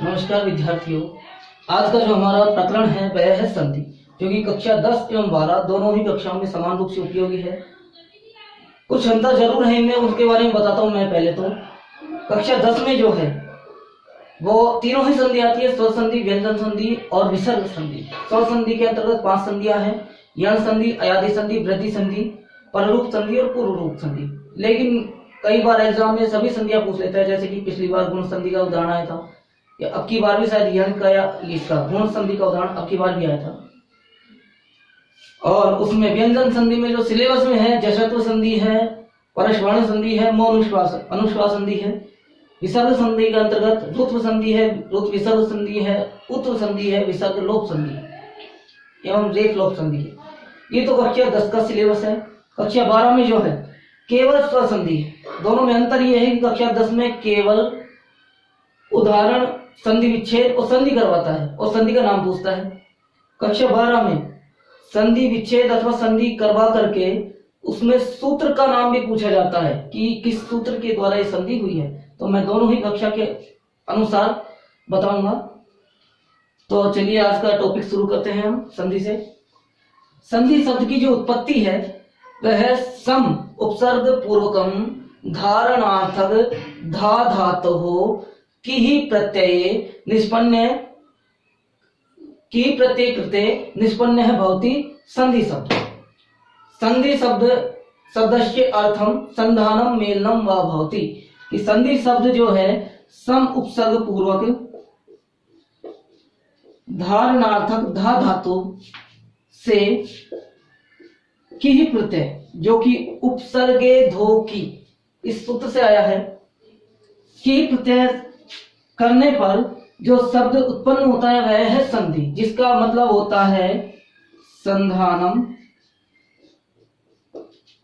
नमस्कार विद्यार्थियों। आज का जो हमारा प्रकरण है वह है संधि, जो कि कक्षा 10 एवं 12 दोनों ही कक्षाओं में समान रूप से उपयोगी है। कुछ अंतर जरूर है इनमें, उसके बारे में बताता हूँ मैं। पहले तो कक्षा 10 में जो है वो तीनों ही संधि आती है, स्वर संधि, व्यंजन संधि और विसर्ग संधि। स्वर संधि के अंतर्गत 5 संधियां हैं: यण संधि, अयादि संधि, वृद्धि संधि, पररूप संधि और पूर्व रूप संधि। लेकिन कई बार एग्जाम में सभी संधियां पूछ लेता है, जैसे कि पिछली बार गुण संधि का उदाहरण आया था, या अब की बार भी शायद यण का या इसका गुण संधि का उदाहरण अब की बार भी आया था। और उसमें व्यंजन संधि में जो सिलेबस में है, जशत्व संधि है, परस्वर्ण संधि है, मौन अनुस्वार संधि है। विसर्ग संधि के अंतर्गत रुत्व संधि है, रुत्व विसर्ग संधि है, उत्व संधि है, विसर्ग लोप संधि है एवं रेफ लोप संधि है। ये तो कक्षा 10 का सिलेबस है। कक्षा 12 में जो है केवल स्वर संधि है। दोनों में अंतर यह है कि कक्षा 10 में केवल उदाहरण, संधि विच्छेद और संधि करवाता है और संधि का नाम पूछता है। कक्षा 12 में संधि विच्छेद अथवा संधि करवा करके उसमें सूत्र का नाम भी पूछा जाता है कि किस सूत्र के द्वारा ये संधि हुई है। तो मैं दोनों ही कक्षा के अनुसार बताऊंगा। तो चलिए आज का टॉपिक शुरू करते हैं हम संधि से। संधि शब्द की जो उत्पत्ति है वह है सम उपसर्ग पूर्वकम धारणार्थक धा धातुः की ही प्रत्यय निष्पन्न की प्रत्यय कृते निष्पन्न है भवति संधि शब्द। संधि शब्द शब्दस्य अर्थम संधानम मेलनम व भवति। कि संधि शब्द जो है सम उपसर्ग पूर्वक धारणार्थक धा धातु से की ही प्रत्यय, जो कि उपसर्गे धो की इस सूत्र से आया है, की प्रत्यय करने पर जो शब्द उत्पन्न होता है वह है संधि, जिसका मतलब होता है संधानम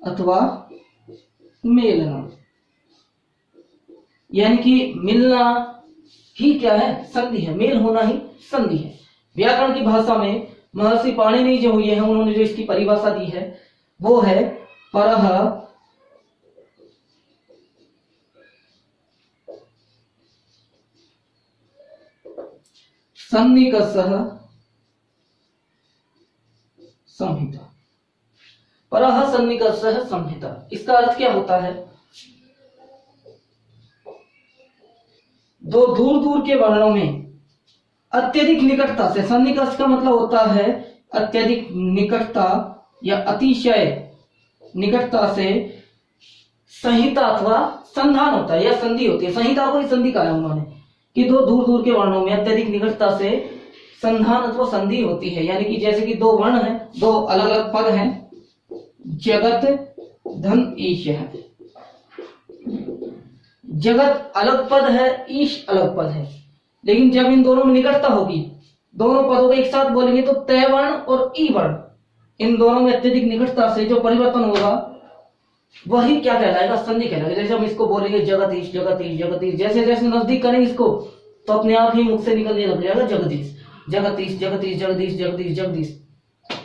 अथवा मेलनम। यानी कि मिलना ही क्या है? संधि है। मेल होना ही संधि है। व्याकरण की भाषा में महर्षि पाणिनि जो हुए हैं, उन्होंने जो इसकी परिभाषा दी है वो है परः सन्निकर्षः संहिता। परः सन्निकर्षः संहिता, इसका अर्थ क्या होता है? दो दूर दूर के वर्णों में अत्यधिक निकटता से, सन्निकर्ष का मतलब होता है अत्यधिक निकटता या अतिशय निकटता से संहिता अथवा संधान होता है या संधि होती है। संहिता को ही संधि कहा है उन्होंने, कि दो दूर दूर के वर्णों में अत्यधिक निकटता से संधान अथवा संधि होती है। यानी कि जैसे कि दो वर्ण हैं, दो अलग अलग पद हैं, जगत धन ईश है। जगत अलग पद है, ईश अलग पद है, लेकिन जब इन दोनों में निकटता होगी, दोनों पदों को एक साथ बोलेंगे तो तय वर्ण और ई वर्ण, इन दोनों में अत्यधिक निकटता से जो परिवर्तन होगा वही क्या कहलाएगा? संधि कहलाएगा। जैसे हम इसको बोलेंगे जगदीश जगदीश जगदीश, जैसे जैसे नजदीक करेंगे इसको तो अपने आप ही मुख से निकलने लग जाएगा जगदीश जगदीश जगदीश जगदीश जगदीश जगदीश।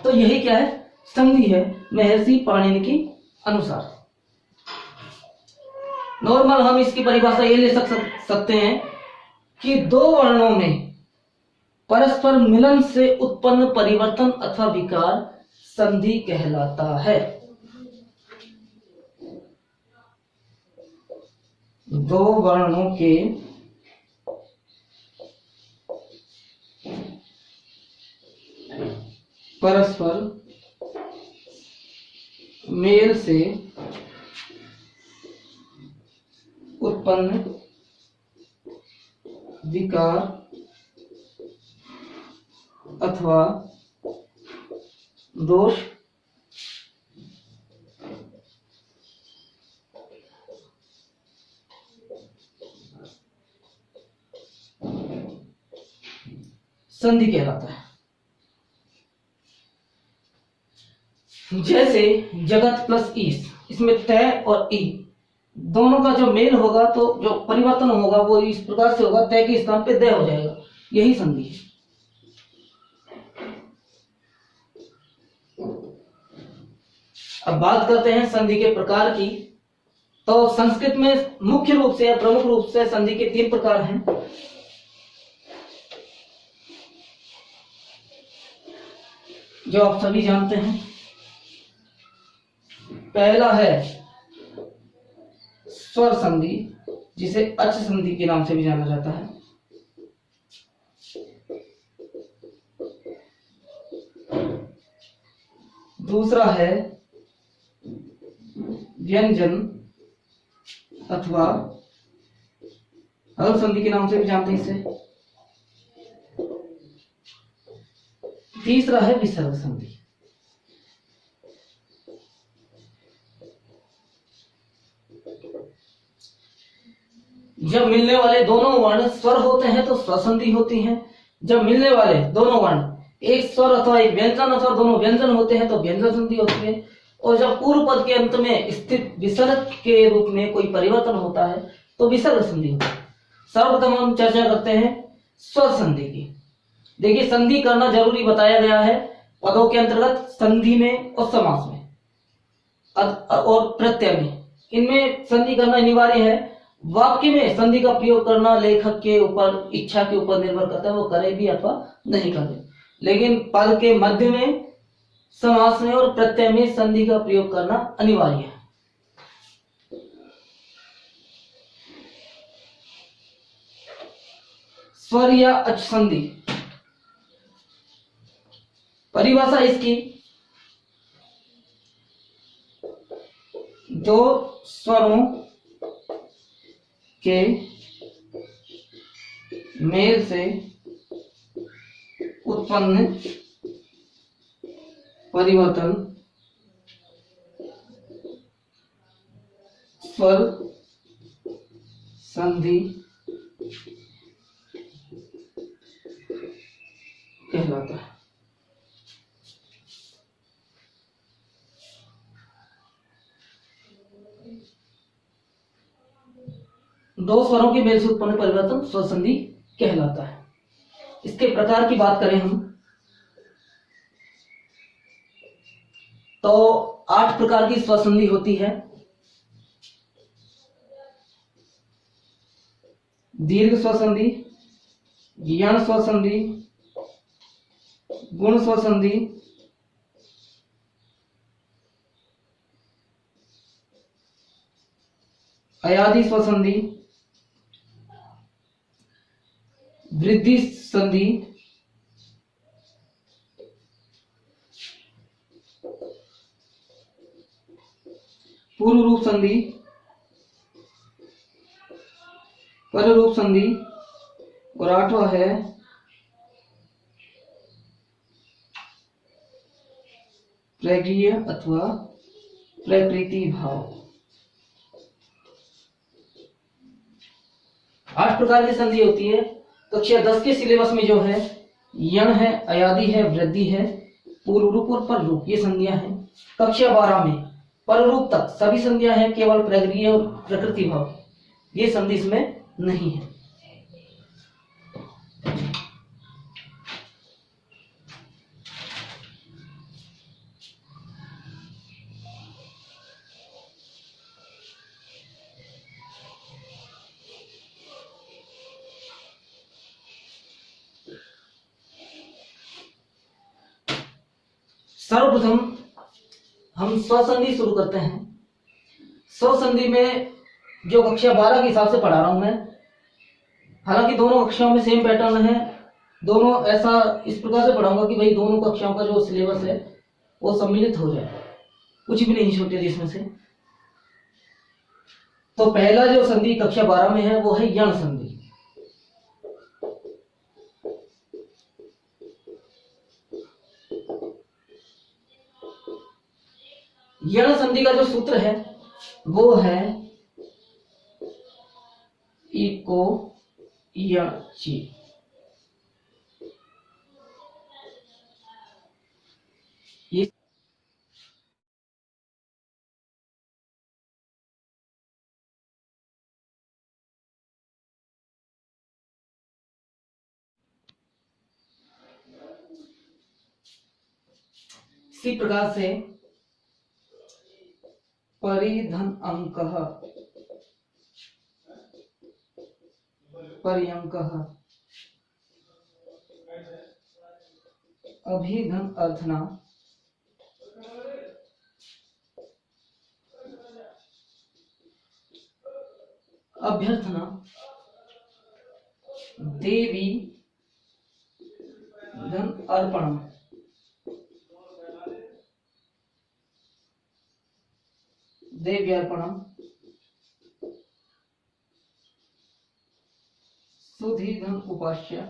तो यही क्या है? संधि है महर्षि पाणिनि की अनुसार। नॉर्मल हम इसकी परिभाषा ये ले सकते हैं कि दो वर्णों में परस्पर मिलन से उत्पन्न परिवर्तन अथवा विकार संधि कहलाता है। दो वर्णों के परस्पर मेल से उत्पन्न विकार अथवा दोष संधि कहलाता है। जैसे जगत प्लस ईश, इसमें तय और ई दोनों का जो मेल होगा तो जो परिवर्तन होगा वो इस प्रकार से होगा, तय के स्थान पे दय हो जाएगा, यही संधि है। अब बात करते हैं संधि के प्रकार की। तो संस्कृत में मुख्य रूप से या प्रमुख रूप से संधि के 3 प्रकार हैं। जो आप सभी जानते हैं। पहला है स्वर संधि, जिसे अच संधि के नाम से भी जाना जाता है। दूसरा है व्यंजन अथवा हल संधि के नाम से भी जानते हैं इसे। तीसरा है विसर्ग संधि। जब मिलने वाले दोनों वर्ण स्वर होते हैं तो स्वर संधि होती है। जब मिलने वाले दोनों वर्ण एक स्वर अथवा एक व्यंजन अथवा दोनों व्यंजन होते हैं तो व्यंजन संधि होती है। और जब पूर्व पद के अंत में स्थित विसर्ग के रूप में कोई परिवर्तन होता है तो विसर्ग संधि होती है। सर्वप्रथम हम चर्चा करते हैं स्वर संधि की। देखिए, संधि करना जरूरी बताया गया है पदों के अंतर्गत, संधि में और समास में और प्रत्यय में। इनमें संधि करना अनिवार्य है। वाक्य में संधि का प्रयोग करना लेखक के ऊपर, इच्छा के ऊपर निर्भर करता है, वो करे भी अथवा नहीं करे। लेकिन पद के मध्य में, समास में और प्रत्यय में संधि का प्रयोग करना अनिवार्य है। स्वर या अच संधि, परिभाषा इसकी, दो स्वरों के मेल से उत्पन्न परिवर्तन स्वर संधि कहलाता है। दो स्वरों के मेल से उत्पन्न परिवर्तन स्वर संधि कहलाता है। इसके प्रकार की बात करें हम तो 8 प्रकार की स्वर संधि होती है। दीर्घ स्वर संधि, यण स्वर संधि, गुण स्वर संधि, अयादि स्वर संधि, वृद्धि संधि, पूर्व रूप संधि, पर रूप संधि और 8वां है प्रगीय अथवा प्रकृति भाव। 8 प्रकार की संधि होती है। कक्षा 10 के सिलेबस में जो है यण है, अयादि है, वृद्धि है, पूर्व रूप और पर रूप, ये संधियां हैं। कक्षा 12 में पर रूप तक सभी संधियां हैं, केवल प्रगीय और प्रकृति भाव ये संधि इसमें नहीं है। सर्वप्रथम हम स्वसंधि शुरू करते हैं। स्वसंधि में जो कक्षा 12 के हिसाब से पढ़ा रहा हूं मैं, हालांकि दोनों कक्षाओं में सेम पैटर्न है, दोनों ऐसा इस प्रकार से पढ़ाऊंगा कि भाई दोनों कक्षाओं का जो सिलेबस है वो सम्मिलित हो जाए, कुछ भी नहीं छूटे जिसमें से। तो पहला जो संधि कक्षा 12 में है वो है यण संधि। यण संधि का जो सूत्र है वो है इको यण ची। इसी प्रकार से परिधन अंकः, पर्यंकः, अभिधन अर्थना, अभ्यर्थना, देवी धन अर्पणम, देवी अर्पणम, सुधि धन उपास्य,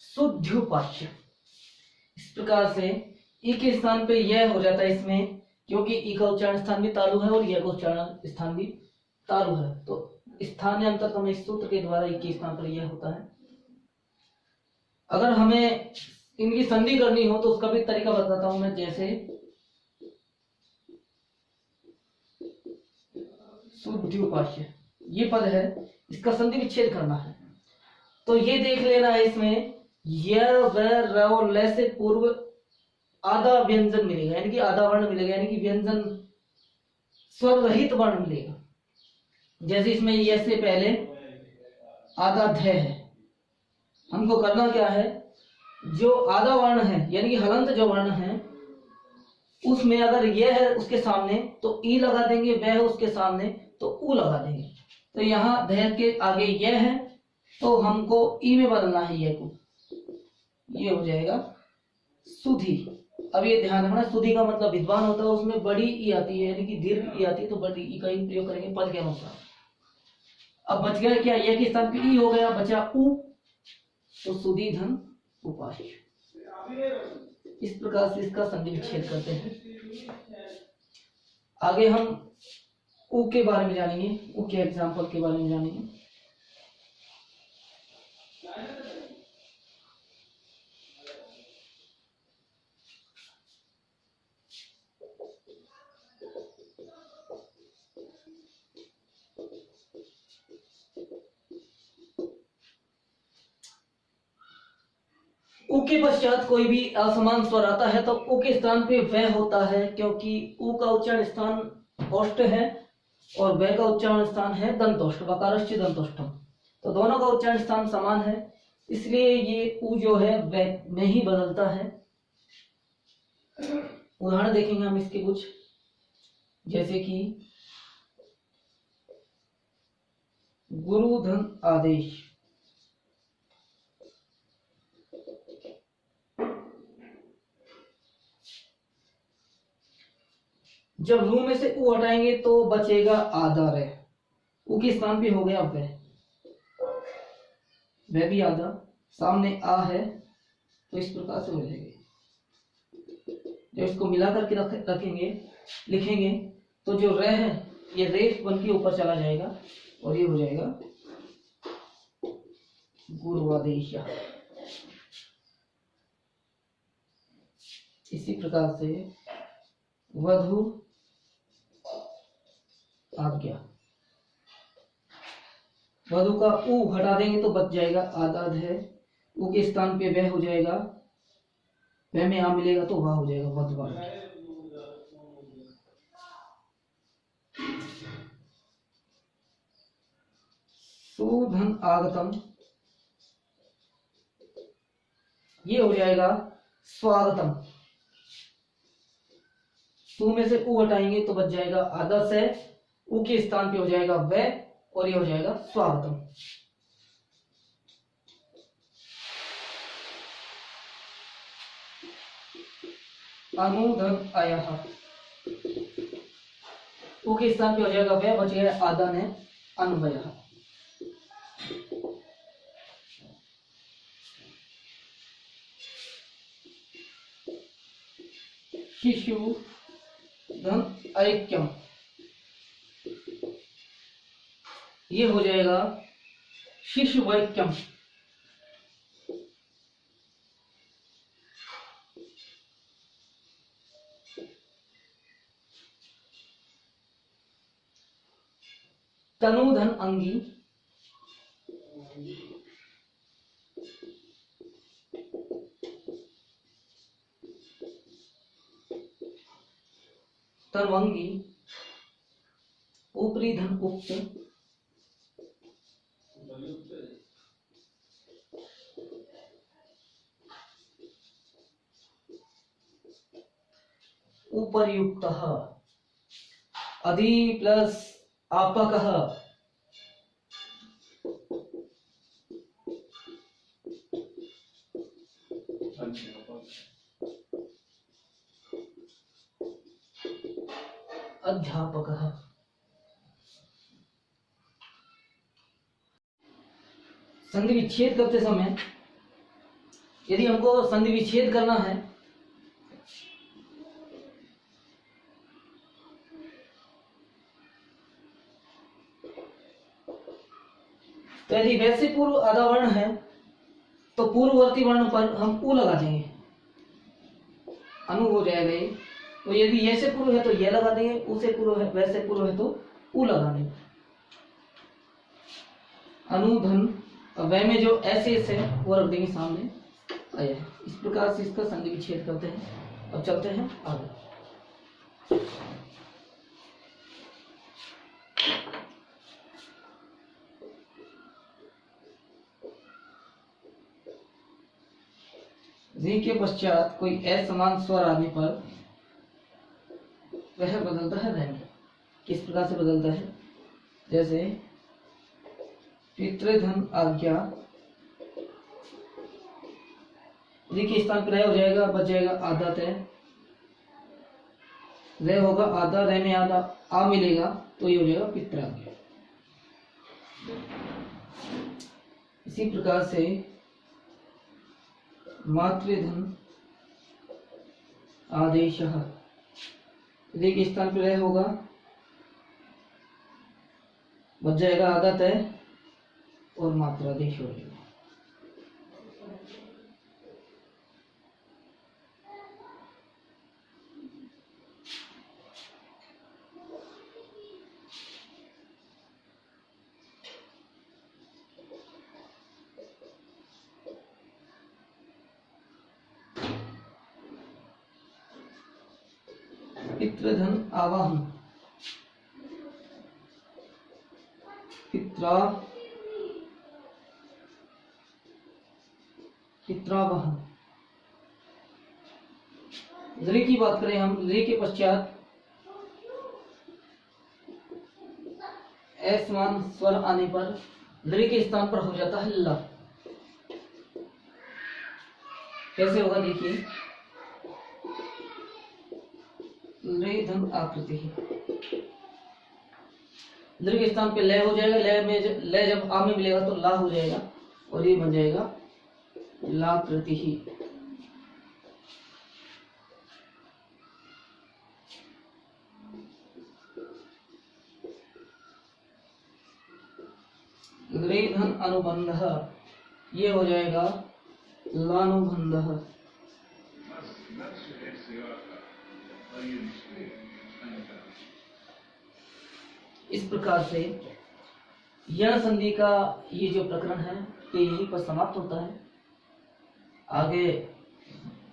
शुद्ध्युपास्य। इस प्रकार से ई के स्थान पे यह हो जाता है इसमें, क्योंकि ई का उच्चारण स्थान भी तालु है और यह का उच्चारण स्थान भी तालु है, तो स्थानांतर तो इस सूत्र के द्वारा ई के स्थान पर यह होता है। अगर हमें इनकी संधि करनी हो तो उसका भी तरीका बताता हूं मैं। जैसे शुद्ध्युपास्य ये पद है, इसका संधि विच्छेद करना है, तो ये देख लेना है इसमें य व र और ल से पूर्व आधा व्यंजन मिलेगा, यानी कि आधा वर्ण मिलेगा, यानी कि व्यंजन स्वर रहित वर्ण मिलेगा। जैसे इसमें य से पहले आधा ध है, हमको करना क्या है, जो आधा वर्ण है यानी कि हलंत जो वर्ण है उसमें अगर यह है उसके सामने तो ई लगा देंगे, वह है उसके सामने तो ऊ लगा देंगे। तो यहाँ ध के आगे यह है तो हमको ई में बदलना है, यह को, ये हो जाएगा सुधि। अब ये ध्यान रखना, सुधि का मतलब विद्वान होता है, उसमें बड़ी ई आती है यानी कि दीर्घ ई आती है, तो बड़ी ई का ही प्रयोग करेंगे पद के अनुसार। अब बच गया क्या, यह के स्थान पे ई हो गया, बचा ऊ, तो सुधि धन उपास्य। इस प्रकार से इसका संधि विच्छेद करते हैं। आगे हम ऊ के बारे में जानेंगे, ऊ के एग्जाम्पल के बारे में जानेंगे। ऊ के पश्चात कोई भी असमान स्वर आता है तो ऊ के स्थान पे वह होता है, क्योंकि ऊ का उच्चारण स्थान ओष्ठ है और वह का उच्चारण स्थान है दंतोष्ठ, वकारश्च दंतोष्ठम, तो दोनों का उच्चारण स्थान समान है, इसलिए ये ऊ जो है वह में ही बदलता है। उदाहरण देखेंगे हम इसके कुछ, जैसे कि गुरु धन आदेश, जब रू में से ऊ हटाएंगे तो बचेगा आधा रे, ऊ के स्थान पे हो गया वह भी आधा, सामने आ है तो इस प्रकार से हो जाएगा। जब इसको मिला करके रखेंगे लिखेंगे तो जो रे है ये रेफ बन के ऊपर चला जाएगा और ये हो जाएगा गुरुआदेश। इसी प्रकार से वधु आज्ञा, वधु का ऊ हटा देंगे तो बच जाएगा आधा है, ऊ के स्थान पे वह हो जाएगा, वह में आ मिलेगा तो वह हो जाएगा वधवा। सुधन आगतम, ये हो जाएगा स्वागतम, सु में से ऊ हटाएंगे तो बच जाएगा आधा से, ऊ के स्थान पे हो जाएगा वह और ये हो जाएगा स्वागतम। अनुधन आयः, ऊ के स्थान पे हो जाएगा वह, बच गया आधा ने अन्वयः। शिशु धन ऐक्यम, ये हो जाएगा शिशु वैक्यम। तनुधन अंगी, तन्वंगी, ऊपरी धन उक्त, उपर्युक्तः, अधि प्लस आपकः, अध्यापकः। संधि विच्छेद करते समय यदि हमको संधि विच्छेद करना है तो यदि वैसे पूर्व आधा वर्ण है तो पूर्ववर्ती वर्ण पर हम उ लगा देंगे, अनु हो जाएगा ये। तो यदि ये से पूर्व है तो ये लगा देंगे, उ से पूर्व है, वैसे पूर्व है तो उ लगा देंगे। अनुधन, वह में जो ऐसे है वो रख देंगे सामने आया है। इस प्रकार से इसका संधि विच्छेद करते हैं। अब चलते हैं आगे। री के पश्चात कोई असमान स्वर आने पर वह बदलता है रे में। किस प्रकार से बदलता है? जैसे पितृधन आज्ञा, री के स्थान पर रह हो जाएगा, बच जाएगा आधा तय, रे होगा आधा, रे में आधा आ मिलेगा तो ये हो जाएगा पितृआज्ञा। इसी प्रकार से मातृधन आदेश, रे के स्थान पर रह होगा, बच जाएगा आधा तय और मात्रादेश हो जाएगा। पितृधन आवाहन, पित्रावहन। री की बात करें हम, री के पश्चात असमान स्वर आने पर री के स्थान पर हो जाता है ल। कैसे होगा देखिए, रे धन आकृति, ली के स्थान पे लय हो जाएगा, लय में लय जब आ में मिलेगा तो ला हो जाएगा और ये बन जाएगा लाकृति ही। रे धन अनुबंध, ये हो जाएगा लानुबंध। इस प्रकार से यण संधि का ये जो प्रकरण है ये यहीं पर समाप्त होता है। आगे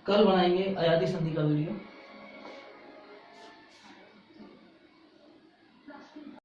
कल बनाएंगे अयादी संधि का वीडियो।